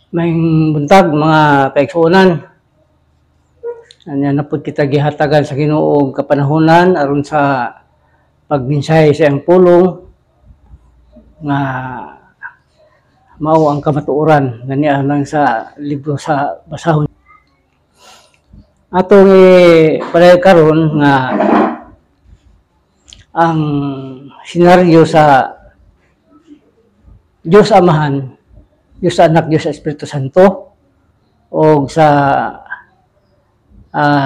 May buntag mga kaigsuonan. Anya na pud kita gihatagan sa Ginoo og kapanahonan aron sa pagminsay sa iyang pulong nga mao ang kamatuoran ganiya lang sa libro sa basahon. Atong ipareha karon nga ang senaryo sa Diyos Amahan, Diyos Anak, Diyos Espiritu Santo o sa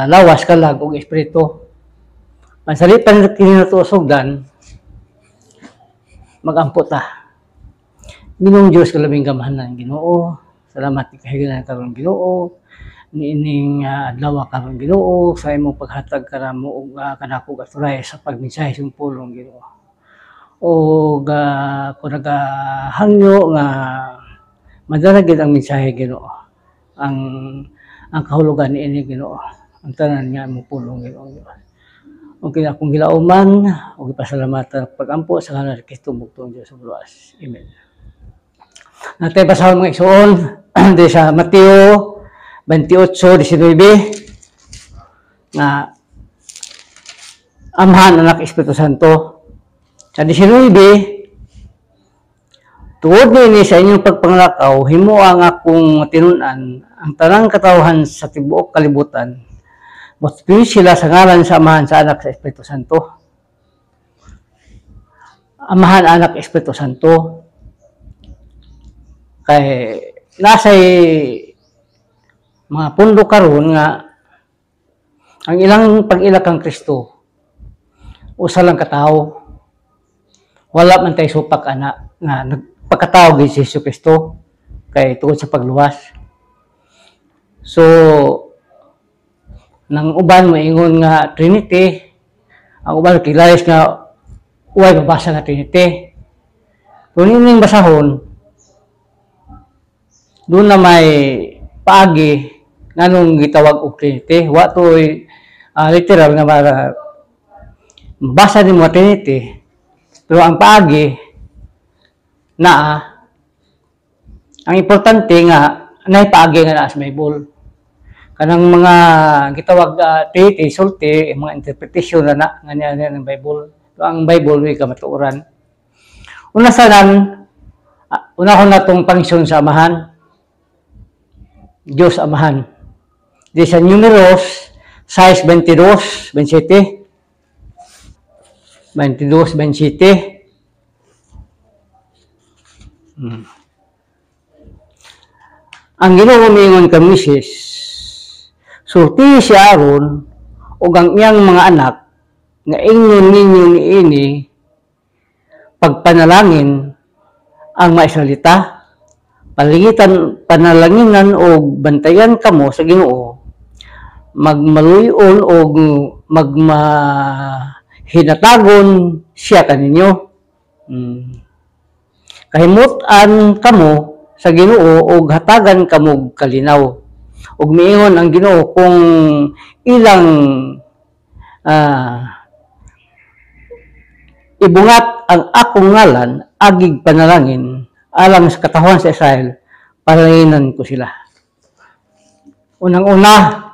lawas kalag og espiritu. Mansalipan kini nato sugdan magampo ta. Ginong Diyos kalabing gamahanan Ginoo. Salamat ikahigalan karon Ginoo. Niining adlaw karon Ginoo sa imong paghatag kanamo og kanako gaturay sa pagmensahe sa pulong Ginoo. O kung nagahangyo nga madala gid ang mensahe Ginoo. Ang kahulugan niini Ginoo. Ang tanan nga imong pulong Ginoo. Okay, akong gilauman o gipasalamatan pagampo sa ngalan ni Kristo bugtong Dios sa luwas. Amen. Natay basahon mga igsoon di sa Mateo 28:19 nga Amahan, Anak, Espiritu Santo. Sa 19, tuod niini sa inyong pagpanglakaw, himo ang akong tinunan ang tanang katawhan sa tibuok kalibutan. Botpili sila sa ngalan sa Amahan, sa Anak, sa Espiritu Santo. Amahan, Anak, Espiritu Santo. Kay nasay mga pundo karon nga ang ilang pag-ilak kang Kristo usa lang katao. Wala man tay supak ana nga nagpakatao gid si Hesus Kristo kay tungod sa pagluwas. So nang uban moingon nga Trinity, ang uban kilayas nga uway mabasa nga Trinity. Kung ining basahon, doon na may paagi nganong gitawag og Trinity. Wa to'y literal nga mabasa ni mo Trinity. Pero ang paagi ang importante nga nay paagi nga naa sa Bible. Kanang mga gitawag Trinity, sulti, mga interpretation na nga niya ng Bible. So, ang Bible may kamatuoran. Unahon na itong pangsyon sa Amahan, Diyos Amahan. Di sa Números 6:22-27. 22-27. Ang Ginoo miingon kang Moises, sulti si Aaron ug ang iyang mga anak nga ingnon ninyo niini pagpanalangin ang maisalita, panalanginan o bantayan kamo sa Ginoo, magmaluyon o magmahinatagon siya kaninyo. Kahimutan kamo sa Ginoo o hatagan kamo kalinaw. Ug miingon ang Ginoo kung ilang ibungat ang akong ngalan agig panalangin alang sa katawhan sa Israel, palanginan ko sila. Unang-una,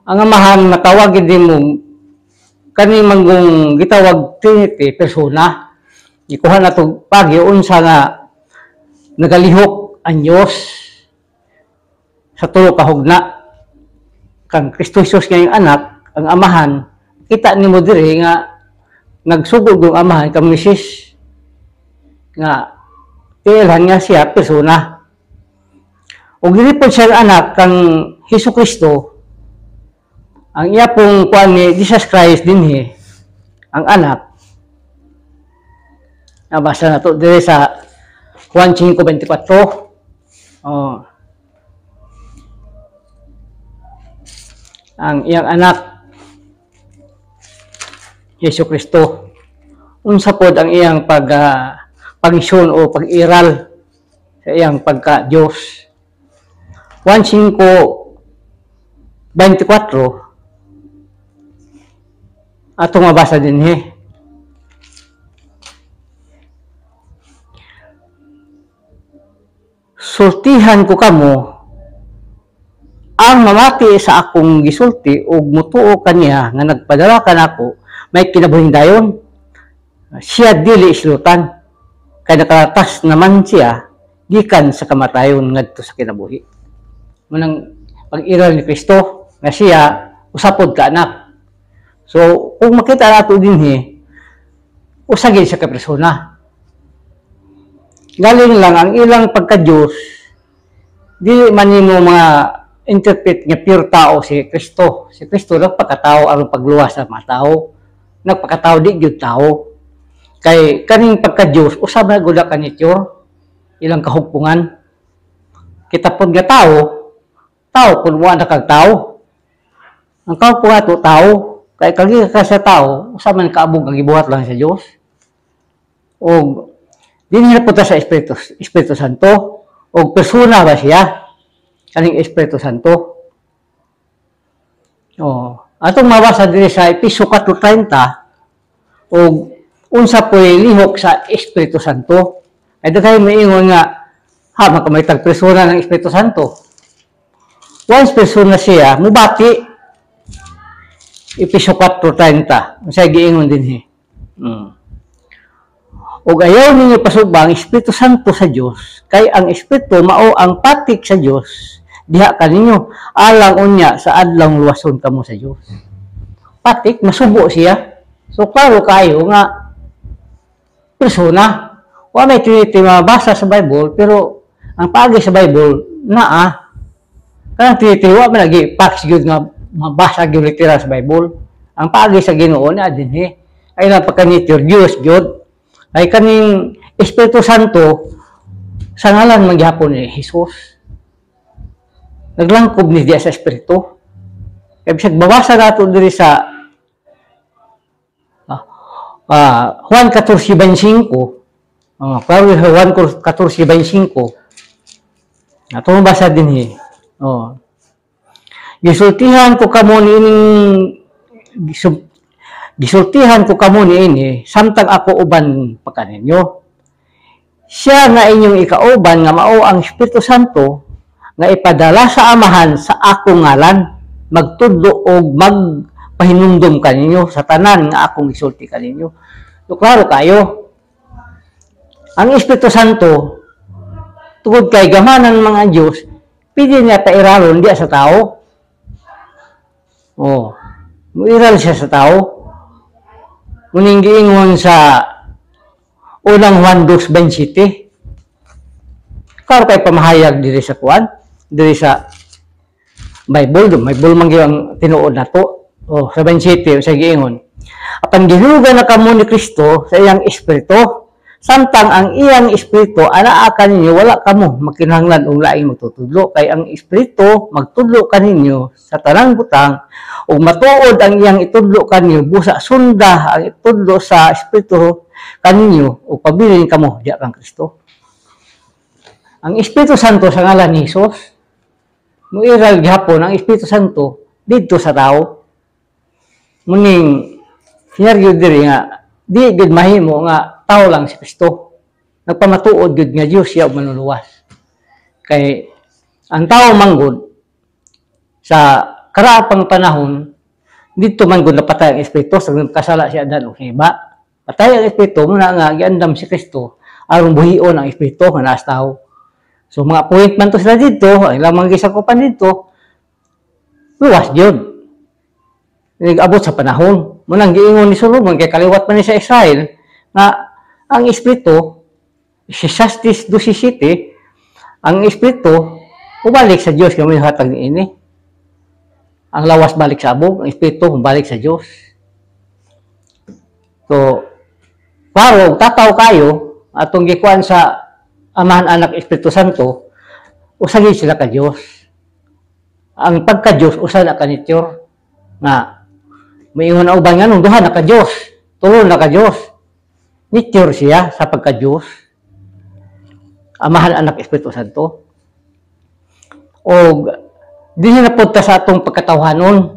ang Amahan natawagin din mo kani manggong gitawag Trinity persona. Ikuha na to pagi unsa nga nagalihok ang Dios sa tulo ka hugna. Kang Kristo Jesus nga yung anak, ang Amahan, kita nimo diri nga nagsugod ang Amahan kang Moises nga tiilhan nga siya persona. Ug dili pod siya anak kang Hesus Kristo, ang iya pong kuan ni Jesus Christ dinhi ang anak. Nabasa na to diri sa Juan 5:24. Ang iyang anak Hesus Kristo. Unsa pod ang iyang pangsyon o pag-iral sa iyang pagka-Diyos. Juan 5:24 atong mabasa dinhi. sultihan ko kamo ang mamati sa akong gisulti ug mutuo kaniya nga nagpadala kanako may kinabuhing dayon. Siya dili islutan kay nakaratas naman siya gikan sa kamatayon ngadto sa kinabuhi. Munang pag-iral ni Kristo nga siya usapod ka anak. So kung makita nato dinhi usagin siya ka persona. Galing lang ang ilang pagka-Diyos, di man nimo mga interpret nga pure tao si Kristo. Si Kristo nagpakatao aron pagluwas sa mga tao. Nagpakatao di gyud tao. Kay kaning pagka-Diyos usab na gud ka nature, ilang kahugpungan. Kita pod nga tao, tao kun mo na kag tao. Ang kahugpungan to tao, kay kagi ka sa tao, usab man kaabog ang gibuhat lang sa Dios. O dinhi na punta sa Espiritu Santo o persona ba siya kaning Espiritu Santo. Atong mabasa diri sa Episo 4:30 o unsa po'y lihok sa Espiritu Santo. Ay daghay maingon nga makamaytag persona ng Espiritu Santo. Once persona siya mubati. Episo 4:30 unsay giingon dinhi. Ug ayaw ninyo pasubang Espiritu Santo sa Dios kay ang Espiritu mao ang patik sa Dios diha kaninyo alang unya sa adlawng luwason kamo sa Dios. Patik masubo siya. So klaro kayo nga persona. Wa may Trinity mabasa sa Bible pero ang paagi sa Bible naa kanang Trinity wa man lagi facts gyud nga mabasa gyud literal sa Bible. Ang paagi sa Ginoo na dinhi ay napaka-nature Dios gyud. Ay kaning Espiritu Santo sa ngalan man gihapon ni Jesus. Naglangkob ni diya sa Espiritu. Kaya bisag babasa nato diri sa Juan 14:25. Juan 14:25. Ato mabasa dinhi. Gisultihan ko kamo Gisultihan ko kamo niini samtang ako uban pa kaninyo. Siya nga inyong ikauban nga mao ang Espiritu Santo nga ipadala sa Amahan sa akong ngalan magtudlo og magpahinumdom kaninyo sa tanan nga akong gisulti kaninyo. So klaro kayo. Ang Espiritu Santo tungod kay gamanan mga Dios pili niya pairalon diya sa tao. Muiral siya sa tao. Muning giingon sa unang Juan 2:27. Karo kay pamahayag diri sa kuan, diri sa Bible man gyud ang tinuod nato. Sa 27 sa giingon. Apan gihugan na kamo ni Kristo sa iyang espiritu, samtang ang iyang espiritu anaa kaninyo wala kamo makinahanglan og laing magtutudlo kay ang espiritu magtudlo kaninyo sa tanang butang ug matuod ang iyang itudlo kaninyo busa sunda ang itudlo sa espiritu kaninyo ug pabilin kamo diya kang Kristo. Ang Espiritu Santo sa ngalan ni Jesus muiral gihapon ang Espiritu Santo didto sa tao. Muning sinaryo diri nga di gid mahimo nga tao lang si Kristo. Nagpamatuod gud nga Dios siya manuluwas. Kay ang tao manggod sa karaapang panahon dito man gud napatay ang espiritu sa kasala si Adan ug Eva. Patay ang espiritu muna nga giandam si Kristo aron buhion ang espiritu nga naa sa tao. So mga point man to sila dito, ang lamang gisakupan dito. Luwas gyud. Nag-abot sa panahon. Munang giingon ni Solomon kay kaliwat man ni sa Israel nga ang espiritu si Justice 2:17 ang espiritu ubalik sa Dios kamo hatag niini. Ang lawas balik sa abog, ang espiritu balik sa Dios. So paro tataw kayo atong gikuan sa Amahan, Anak, Espiritu Santo usagi sila ka Dios. Ang pagka Dios usa na ka nature nga mayingon na uban nga nung duha na ka Dios, tulo na ka Dios. Nature siya sa pagka Dios. Amahan, Anak, Espiritu Santo. O dinhi na punta sa atong pagkatawhanon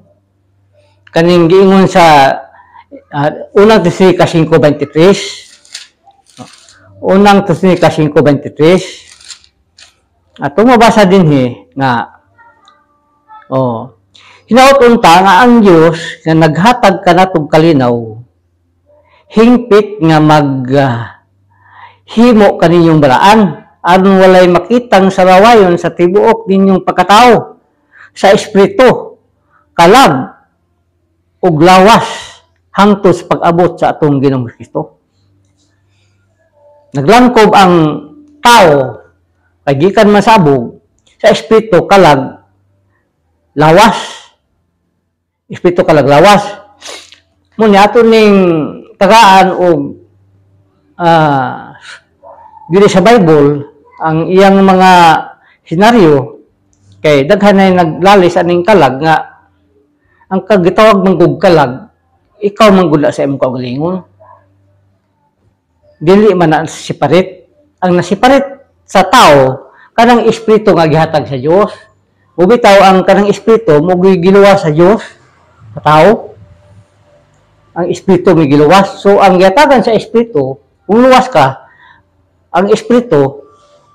kaning giingon sa unang Tesalonika 5:23. Unang Tesalonika 5:23. Ato mabasa din nga hinaut unta nga ang Dios nga naghatag kanatog kalinaw hingpit nga himo kaninyong balaan aron walay makitang sarawayon sa tibuok ninyong pagkatao sa espiritu, kalag ug lawas hangtod sa pag-abot sa atong Ginoong Kristo. Naglangkob ang tao kay gikan masabog sa espiritu kalag lawas. Espiritu kalag lawas. Muna ato ning tagaan og dili sa Bible ang iyang mga senaryo kay daghan ay naglalis aning kalag nga ang kagitawag manggug kalag ikaw manggula sa imong kaugalingon. Dili man na separate. Ang nasiparate sa tao kanang espiritu nga gihatag sa Dios. Bubitaw ang kanang espiritu mo giluwas sa Dios sa tao. Ang espiritu may giluwas. So ang gihatagan sa espiritu, kung luwas ka, ang espiritu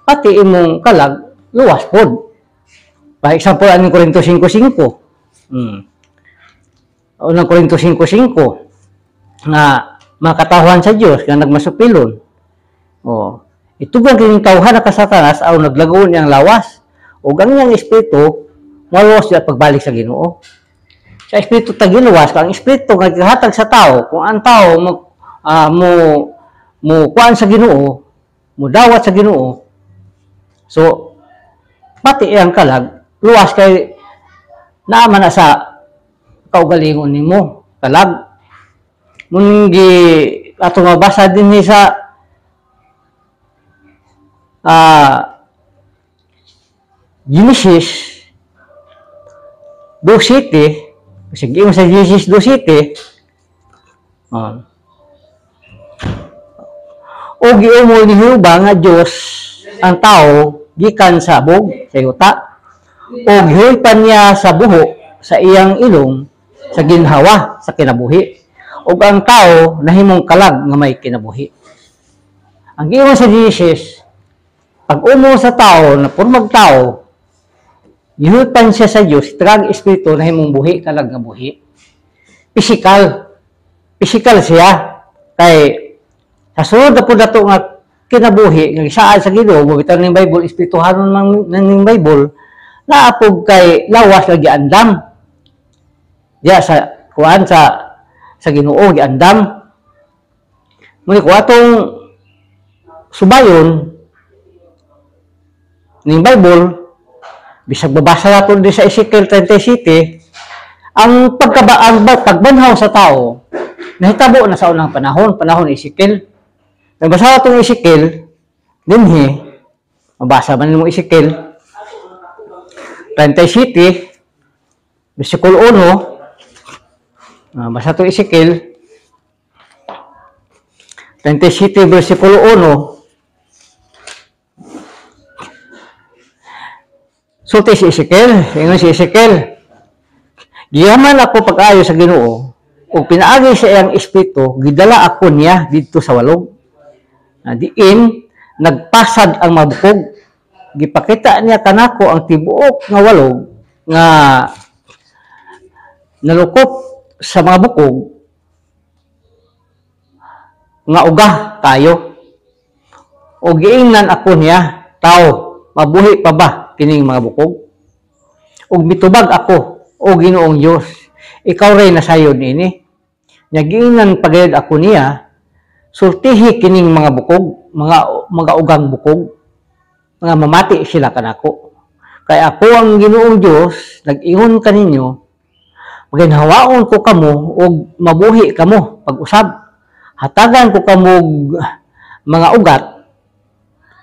pati imong kalag luwas pod. For example, ang Korinto 5:5. Unang Korinto 5:5 nga makatahuan sa Dios nga nagmasupilon. Ito ba kining tawhan na kasatanas aw naglagawon niyang lawas o ang iyang espiritu maluwas siya pagbalik sa Ginoo. Sa espiritu tagiluwas, ang espiritu nga gihatag sa tao, kung ang tao mo kuan sa Ginoo, mo dawat sa Ginoo. So pati iyang kalag luwas kay naaman na sa kaugalingon nimo kalag. Munggi ato mabasa din sa Genesis 2:7. Sige mo sa Genesis 2:7. O giumol ni Jehova nga Dios ang tao gikan sa bug sa yuta. O gihulpan niya sa buho sa iyang ilong sa ginhawa sa kinabuhi. O ang tao nahimong kalag nga may kinabuhi. Ang giingon sa Genesis, pag umo sa tao na pormag tao, gihulpan siya sa Dios, trag espiritu nahimong buhi kalag nga buhi. Physical siya kay sa sunod na po dato nga kinabuhi nga saan sa Ginoo bitaw ning Bible espirituhanon man ning Bible naapog kay lawas lagi andam. Diya sa kuan sa Ginoo giandam. Muni ko atong subayon ning Bible bisag babasa nato di sa Ezekiel 37 ang pagbanhaw sa tao nahitabo na sa unang panahon Ezekiel. Nabasa natong Ezekiel dinhi mabasa man nimo Ezekiel 37 bersikulo 1. Basa ito Ezekiel 37 versikulo 1. Sulti si Ezekiel, ingon si Ezekiel, giyaman ako pag-ayo sa Ginoo ug pinaagi sa iyang espiritu gidala ako niya didto sa walog. Diin nagpasad ang mabukog. Gipakita niya kanako ang tibuok nga walog nga nalukop sa mga bukog nga ugah tayo. O giingnan ako niya, tao, mabuhi pa ba kining mga bukog? Ug mitubag ako, o Ginoong Dios, ikaw ray nasayod ini. Nya giingnan pagayod ako niya, sultihi kining mga bukog, mga ugang bukog, mga mamati sila kanako. Kay ako ang Ginoong Dios, nag-ingon kaninyo, maginhawaon ko kamo og mabuhi kamo pag-usab. Hatagan ko kamo mga ugat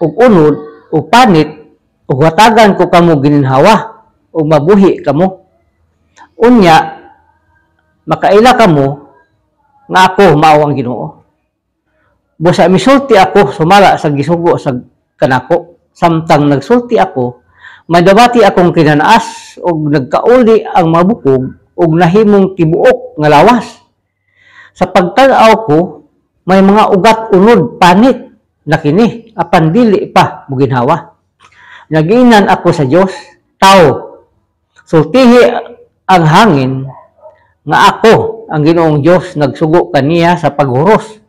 ug unod ug panit ug hatagan ko kamo gininhawa ug mabuhi kamo. Unya makaila kamo nga ako mao ang Ginoo. Busa misulti ako sumala sa gisugo sa kanako. Samtang nagsulti ako, madawati akong kinanaas ug nagkauli ang mabukog ug nahimong tibuok nga lawas. Sa pagtanaw ko, may mga ugat unod panit na kini apan dili pa muginhawa. Nagiinan ako sa Dios, tao. Sultihi ang hangin nga ako ang Ginoong Dios nagsugo kaniya sa paghuros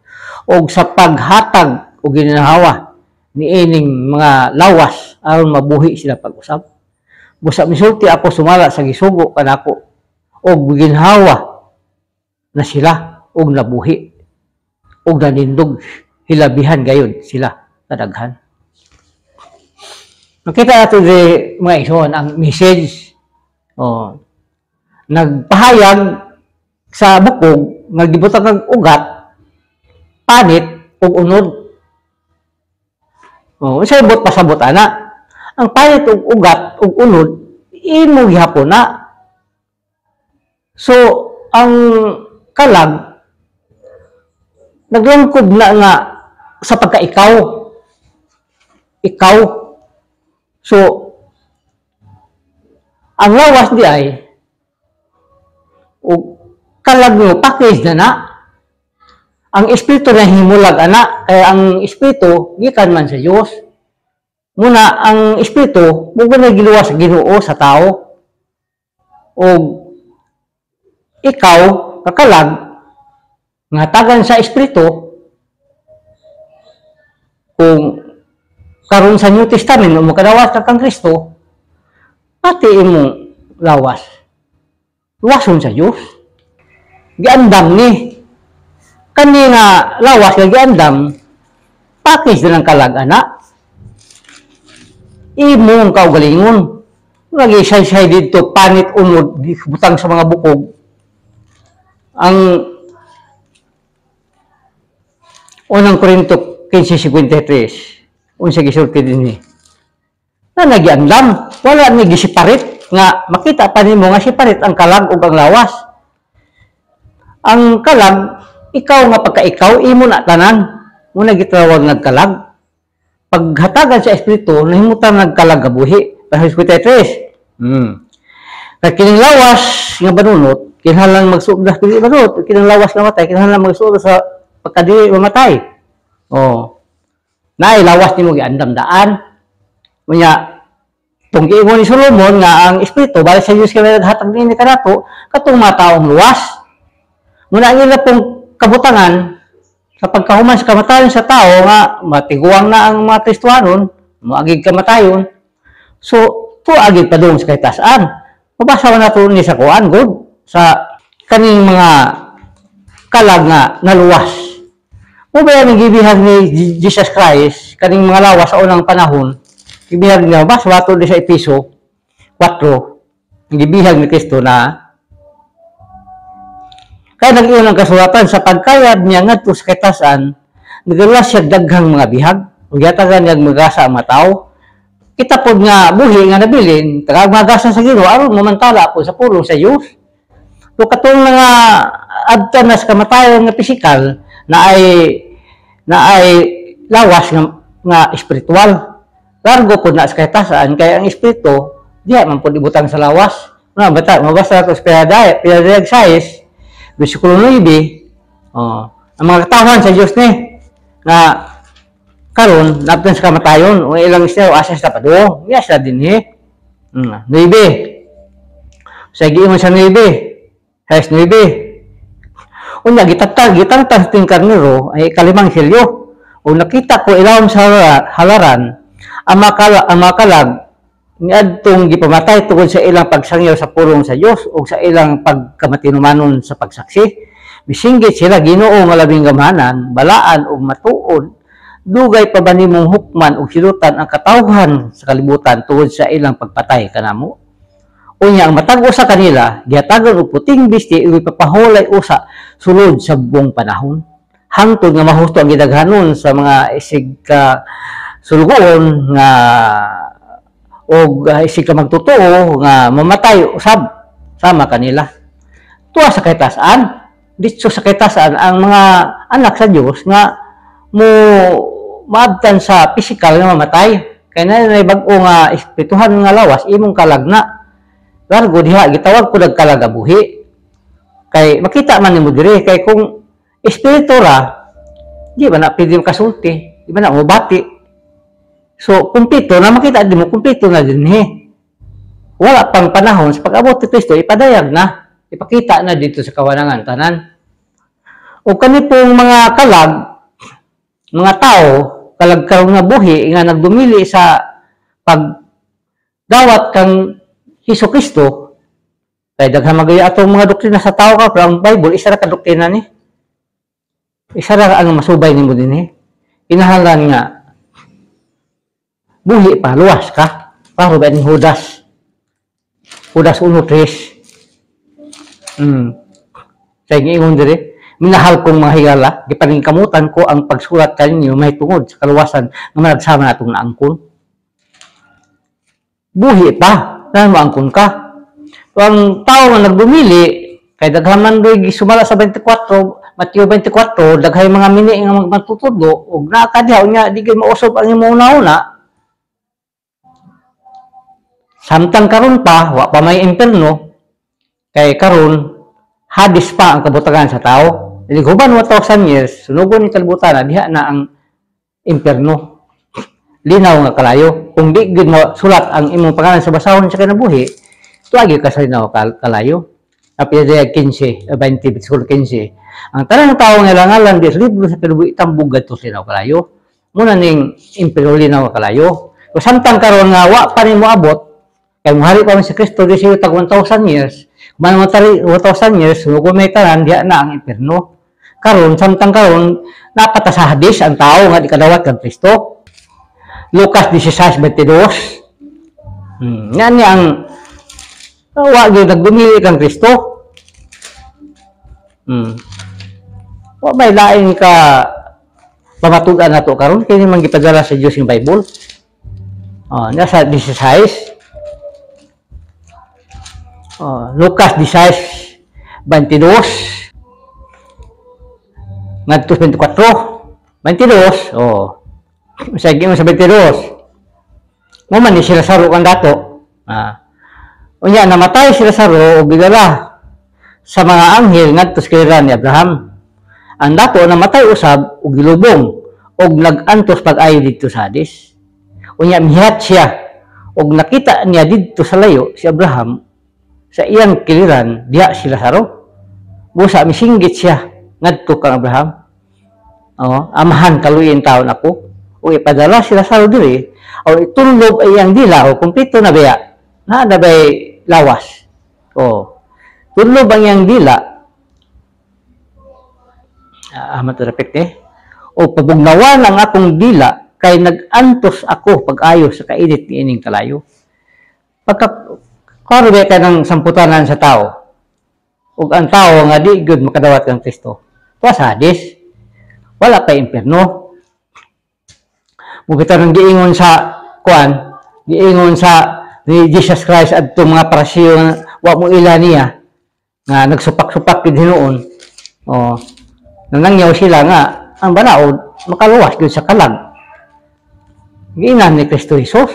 o sa paghatag o ginhawa niining mga lawas aron mabuhi sila pag-usab. Busa misulti ako sumala sa gisugo kanako og ginhawa na sila og nabuhi og nanindog hilabihan gayon sila kadaghan. Makita nato di mga ison ang message nagpahayag sa bukog nga gibutang kag ugat, panit ug unod. Unsay bot pasabot ana? Ang panit ug ugat ug unod imo gihapon na. So ang kalag naglangkob na nga sa pagkaikaw. Ikaw. So ang lawas di ay ug kalag mo package na. Ang espiritu na himulag ana, kaya ang espiritu gikan man sa Dios. Muna ang espiritu mo na giluwas sa Ginoo sa tao. Og ikaw kakalag nga tagan sa espiritu kung karon sa New Testament mo kadawas kang Kristo, pati imo lawas. Luwason sa Dios. Giandam ni kani nga lawas nga giandam package na ng kalag ana. Imong kaugalingon. Lagi say dito panit unod butang sa mga bukog. Ang unang Korinto 15:53 unsa gisulti dinhi. Na nagiandam, wala ni gisiparit nga makita pa nimo nga siparit ang kalag ug ang lawas. Ang kalag, ikaw nga pagka-ikaw, imo na tanan. Muna gitawag nagkalag. Paghatagan sa espiritu, nahimutan nagkalag gabuhi. Pasal 53. Kaya kining lawas nga banunot, kinahanglan magsuod sa pili banunot. Kining lawas nga matay, kinahanglan magsuod sa pagkadili mamatay. Naay lawas nimo giandam daan. Unya, tunggi mo ni Solomon nga ang espiritu, balik sa Diyos kaya naghatag ni kanato, katong mataong luwas. Muna ang ila pong kabutangan sa pagkahuman sa kamatayon sa tao nga matiguang na ang mga Kristohanon, moagig kamatayon. So, tuagig pa doon sa kahitasan. Mabasa man nato ni sa kuan good sa kaning mga kalag nga naluwas. Mo ba yung gibihag ni Jesus Christ kaning mga lawas sa unang panahon? Gibihag niya ba sa wato di sa Episo 4, gibihag ni Kristo na kaya nag-iyon ang kasulatan sa pagkayad niya ngadto sa kahitasan, nagdala siya daghang mga bihag, ug yatagan niya magasa ang mga tao. Kita pod nga buhi nga nabilin, tagag magasa sa Ginoo aron mamantala po sa pulong sa Dios. So katong nga adtan na sa kamatayon nga pisikal na ay lawas nga espiritual. Largo pod na sa kahitasan kaya ang espiritu diha man pod ibutang sa lawas. Mabasa ko sa Piyadayag 6 Versikulo 9, ang mga katawan sa Diyos ni, na karon naptan sa kamatayon, o ilang isya, o asas na pado, yes na din eh. 9. Sa giimon sa 9, Hayas 9. Unya, gitang sa tingkarnero, ay kalimang silyo. O nakita ko ilawom sa halaran, ang makalag, niadtong gipamatay tungod sa ilang pagsangyaw sa pulong sa Dios o sa ilang pagkamatinumanon sa pagsaksi. Bisinggit sila Ginoo nga labing gamahanan, balaan o matuod, dugay pa ba nimong hukman o silutan ang katawhan sa kalibutan tungod sa ilang pagpatay kanamo? Unya ang matag sa kanila, gihatagan og puting bisti ug ipapahulay usa sulod sa buong panahon. Hangtod nga mahusto ang gidaghanon sa mga isig ka sulgoon nga o isig ka magtotoo nga mamatay usab sama kanila. Tuwa sa kahitasan, dito sa kahitasan ang mga anak sa Dios nga mo maabtan sa pisikal nga mamatay. Kaya na bag-o nga espirituhan nga lawas imong kalagna. Largo diha gitawag ko nagkalaga buhi. Kay makita man nimo diri kay kung espiritu ra di ba na pwede kasulti, di ba na mubati. So, kumpleto na makita din mo, kumpleto na din wala pang panahon sa pag-abot ni Kristo, ipadayag na, ipakita na dito sa kawanangan tanan. O kani pong mga kalag, mga tao, kalag-karong nga buhi, nga nagdumili sa pagdawat kang Hesus Kristo, kaya daghang magaya atong mga doktrina sa tao ka, pero ang Bible, isa ra ka doktrina ni. Isa ra ang masubay ni mo din Kinahanglan nga, buhi pa, luwas ka, para ba ni Judas 1:3. Kaya giingon diri, minahal kong mga higala, gipaningkamutan ko ang pagsulat kaninyo may tungod sa kaluwasan nga managsama natong naangkon. Buhi pa, na maangkon ka. So, ang tao nga nagdumili, kay daghan man doy gisumala sa 24, Mateo 24, daghay mga mini nga magmatutudlo, ug naakadyaw nya di gay mausob ang imong una-una. Samtang karon pa, wa pa may imperno, kay karon hadis pa ang kabutagan sa tao. Dili guban 1,000 years, sunugon ni kalibutan diha na ang imperno. Linaw nga kalayo. Kung di gid sulat ang imong pangalan sa basahon sa kinabuhi, tuagi ka sa linaw kalayo. Apilya 15, 20, betul 15. Ang tanang tao nga langalan di sa libro sa kinabuhi tambog gadto sa linaw kalayo. Muna ning imperno linaw kalayo. So samtang karon nga wa pa nimo abot, kay mohari pa man si Kristo di siya tag 1,000 years. Man 1,000 years, sunugon may tanan diha na ang imperno. Karon samtang karon napata sa hadis ang tao nga di kadawat kang Kristo. Lucas 16:22. Yan ang wa gyud nagdumili kang Kristo. Wa may lain ka pamatud-an nato karon kini man gipadala sa Dios yung Bible. Nasa 16. Lucas 16:22 ngadto 24 22 sige mo sa 22 mo man ni si Lazaro kang dato unya namatay si Lazaro og gidala sa mga anghel ngadto sa kaliran ni Abraham. Ang dato namatay usab og gilubong og nagantos pag-ayo didto sa Hades. Unya mihat siya og nakita niya didto sa layo si Abraham sa iyang kiliran diha si Lazaro. Busa misinggit siya ngadto kang Abraham. Amahan kaluyin taon ako. O ipadala si Lazaro diri o itulog ay iyang dila o kumpleto na baya. Na bay lawas. Tulog ang iyang dila. Maturapik o pabugnawan ang akong dila kay nagantos ako pag-ayo sa kainit ni ining kalayo. Karo ba ka ng samputanan sa tao? Ug ang tao nga di gud makadawat kang Kristo. Wa sa Hades. Wala pa imperno. Mubita nang giingon sa giingon sa ni Jesus Christ adto mga parasiyo wa mo ila niya nga nagsupak-supak gid hinuon. Nanangyaw sila nga ang balaod makaluwas gud sa kalag. Giinan ni Kristo Jesus.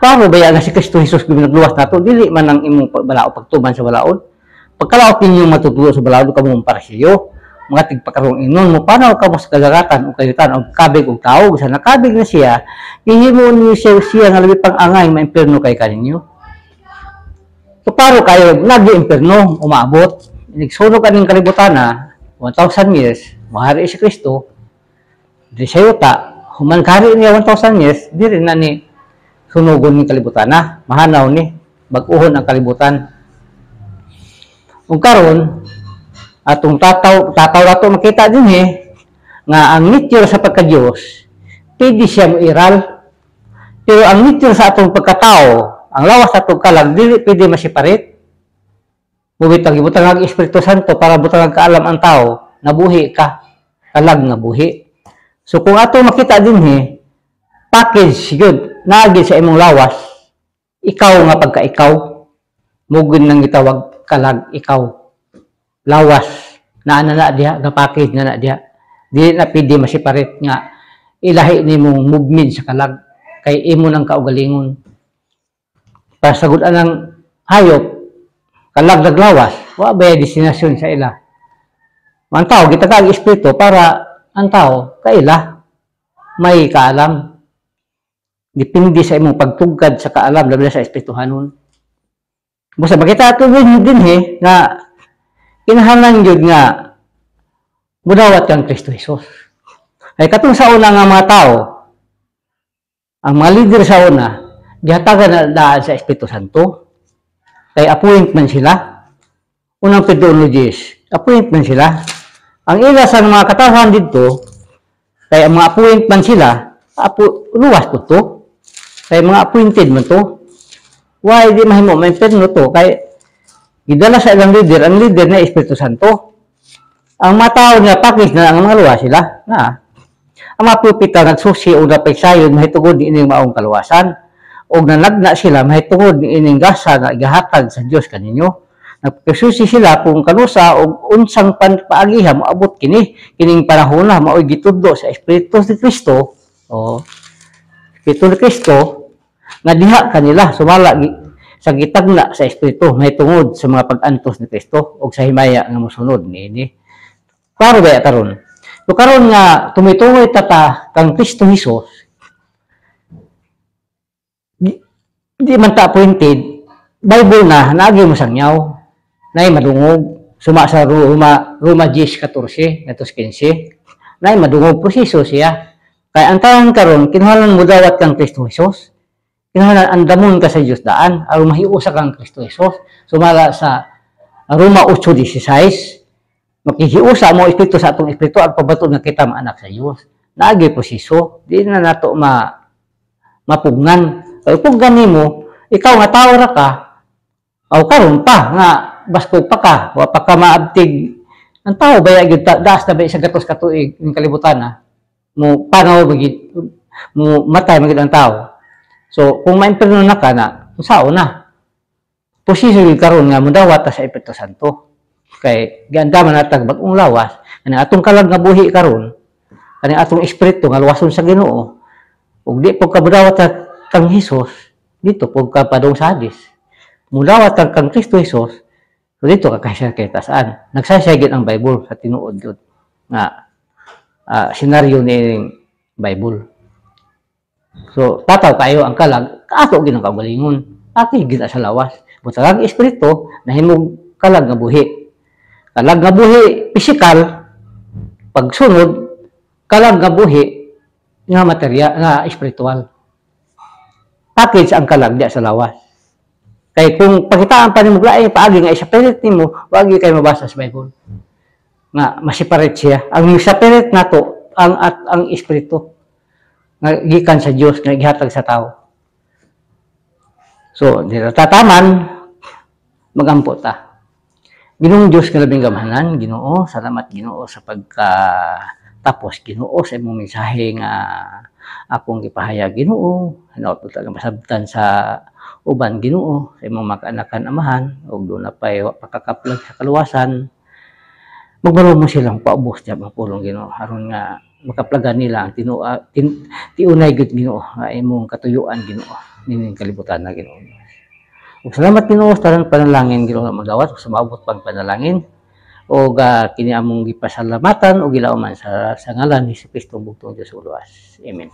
Paano ba yan si Kristo Jesus kung nagluwas nato? Dili man ang imong balao pagtuman sa balaod. Pagkalaot ninyo matutulo sa balaod, kamo mong parasiyo, mga tigpakarong inon mo, paano ka mo sa kagaratan o kayutan o kabig o tao, sa nakabig na siya, ihimo niyo siya nga labi pang angay, maimperno kay kaninyo. So, paro kayo, nag-imperno, umabot, nagsunog ka ng kalibutan na, 1,000 years, mahari si Kristo, di siya yuta, humankari niya 1,000 years, di rin na ni sunugon ng kalibutan na, mahanaw ni, baguhon ang kalibutan. Kung karon, atong tataw nato makita din nga ang nature sa pagka-Diyos, pwede siya mo iral. Pero ang nature sa atong pagkatao, ang lawas sa atong kalag, dili pwede masiparit. Bubitang ibutang ang Espiritu Santo para butang ang kaalam ang tao, nabuhi ka, kalag nga buhi. So kung atong makita din package good, naagid sa imong lawas, ikaw nga pagka-ikaw, mugin nang gitawag kalag ikaw. Lawas, na diha, nga package na diha. Dili na pwede masiparit nga, ilahi ni mong movement sa kalag, kay imo ng kaugalingon. Para sagutan ng hayop, kalag naglawas, wa ba destinasyon sa ila. Ang tao, gitagag espiritu para ang tao, kaila, may kaalam. Depende sa imong pagtugkad sa kaalam labi na sa espirituhanon. Busa makita ato din nga kinahanglan gyud nga mudawat kang Kristo Jesus. Ay katong sa una nga mga tao, ang mga leader sa una, gihatagan na daan sa Espiritu Santo. Kay appointment sila. Unang methodologies, appointment sila. Ang ila sa mga katawan dito, kay ang mga appointment sila, luwas po to. Kay mga appointed man to. Why di mahimo may perno to? Kay gidala sa ilang leader, ang leader na Espiritu Santo. Ang mga tao niya, pakis na ang mga luwas sila. Ang mga propeta nagsusi o napagsayon, mahitugod ni ining maong kaluwasan. O nanagna sila, mahitugod ni ining gasa na igahatag sa Diyos kaninyo. Nagpasusi sila kung kanusa o unsang paagiha moabot kining panahon na mao'y gitudlo sa Espiritu ni Kristo. Espiritu ni Kristo, nga diha kanila, sumala sa gitagna sa Espiritu, mahitungod sa mga pag-antos ni Kristo o sa himaya nga mosunod niini. Klaro ba karon? So karon nga tumitungoy tata kang Kristo Hesus, di man ta appointed, Bible na naagi mo sangyaw, nay madungog, suma sa Roma 10:14 natos 15, nay madungog proseso siya. Kaya ang tanan karon kinahanglan mo dawat kang Kristo Hesus. Kinahanglan andamon ka sa Dios daan aron mahiusa kang Kristo Hesus. Sumala sa Roma 8:16, makihiusa mo espiritu sa atong espiritu at pabatod nga kita maanak sa Dios. Naagi proseso, di na nato mapugnan. Kaya pugnan nimo, ikaw nga tao ra ka, o karon pa nga baskog pa ka, wa pa ka maabtig. Ang tao baya gyud daas na ba sa gatos ka tuig ning kalibutan na mo panaw bagid mo matay magid ang tao. So kung maimperno na ka na, sao na. Proseso gyud karon nga modawat sa Espiritu Santo. Kay giandaman natag bag-ong lawas kanang atong kalag nga buhi karon, kanang atong espiritu nga luwason sa Ginoo. Ug di pud ka modawat kang Hesus, dito pud ka padong sa Hades. Modawat kang Kristo Hesus, so dito ka kay tasaan. Nagsasayagit ang Bible sa tinuod gyud nga senaryo ni Bible. So tataw kayo ang kalag, kaato gid ang kaugalingon. Ati gid sa lawas. Butang espiritu nahimog kalag nga buhi. Kalag nga buhi physical, pagsunod kalag nga buhi nga material nga espiritual. Package ang kalag diya sa lawas. Kay kung pakitaan pa nimo lain paagi nga i-separate nimo, wag kay mabasa sa Bible. Nga ma-separate siya. Ang separate nato ang espiritu nga gikan sa Dios nga gihatag sa tao. So, dito tataman magampo ta. Ginoong Diyos nga labing gamhanan, Ginoo, salamat Ginoo sa tapos Ginoo sa imong mensahe nga akong gipahayag Ginoo, hinaot talaga masabtan sa uban Ginoo, sa imong mag-anakan amahan, ug doon na pay pakakaplag sa kaluwasan. Magbaro mo silang paubos diya ang pulong Ginoo, aron nga makaplagan nila ang tiunay gud Ginoo nga imong katuyuan Ginoo nining kalibutan na Ginoo. Salamat Ginoo sa tanang panalangin Ginoo nga magawat sa maabot pang panalangin o kini among gipasalamatan o gilauman sa ngalan ni Kristo bugtong Dios uluwas. Amen.